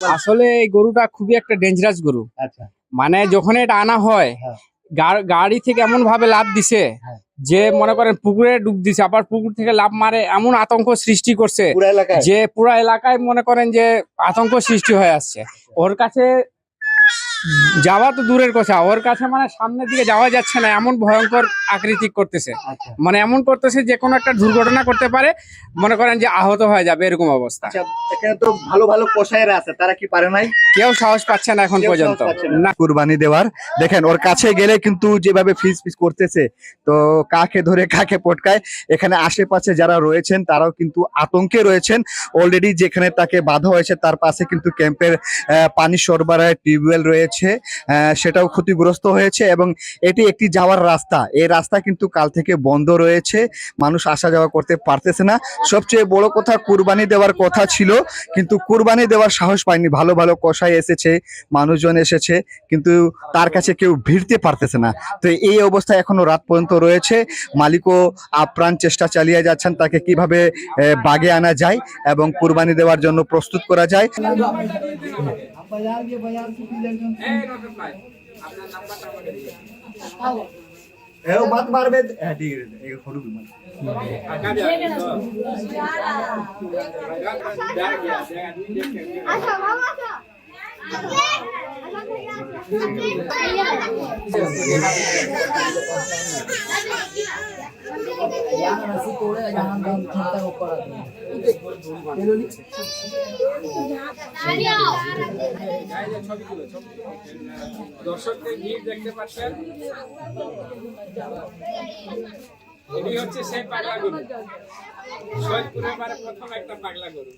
আসলে এই গরুটা খুবই একটা ডেঞ্জারাস গরু। আচ্ছা। মানে যখন এটা আনা হয় হ্যাঁ। গাড়ি থেকে এমন ভাবে লাফ দিছে হ্যাঁ। যে মনে করেন পুকুরে ডুব দিছে, আবার পুকুর থেকে লাফ মারে এমন আতঙ্ক সৃষ্টি করছে পুরা এলাকায়? যে পুরা এলাকায় মনে করেন যে আতঙ্ক সৃষ্টি হয়ে আসছে। ওর কাছে যাওয়া তো দূরের কথা, ওর কাছে মানে সামনের দিকে যাওয়া যাচ্ছে না, এমন ভয়ঙ্কর আকৃতি করতেছে। আচ্ছা। মানে এমন করতেছে যে কোনো একটা দুর্ঘটনা করতে পারে, মনে করেন যে আহত হয়ে যাবে এরকম অবস্থা। আচ্ছা, এখানে তো ভালো ভালো কসাইরা আছে, তারা কি পারে নাই? কেউ সাহস পাচ্ছে না এখন কেউ পর্যন্ত সাহস পাচ্ছে না। না। কুরবানি দেওয়ার দেখেন ওর কাছে গেলে কিন্তু যেভাবে ফিস ফিস করতেছে, তো কাকে ধরে কাকে পটকায়। এখানে আশেপাশে যারা রয়েছেন তারাও কিন্তু আতঙ্কে রয়েছেন। অলরেডি যেখানে তাকে বাধা হয়েছে তার পাশে কিন্তু ক্যাম্পের পানি সরবরাহের টিউবওয়েল রয়েছে, সেটাও ক্ষতিগ্রস্ত হয়েছে এবং এটি একটি যাওয়ার রাস্তা। এই রাস্তা কিন্তু কাল থেকে বন্ধ রয়েছে, মানুষ আসা যাওয়া করতে পারতেছে না। সবচেয়ে বড় কথা, কুরবানি দেওয়ার কথা ছিল কিন্তু কুরবানি দেওয়ার সাহস পায়নি। ভালো ভালো কসাই এসেছে, মানুষজন এসেছে, কিন্তু তার কাছে কেউ ভিড়তে পারতেছে না। তো এই অবস্থা এখনো রাত পর্যন্ত রয়েছে। মালিকও আপ্রাণ চেষ্টা চালিয়ে যাচ্ছেন তাকে কিভাবে বাগে আনা যায় এবং কুরবানি দেওয়ার জন্য প্রস্তুত করা যায়। বাত মারবে দর্শকদের ভিড় দেখতে পাচ্ছেন, এটি হচ্ছে সেই পাগলা গরু, সৈয়দপুরের প্রথম একটা পাগলা গরু।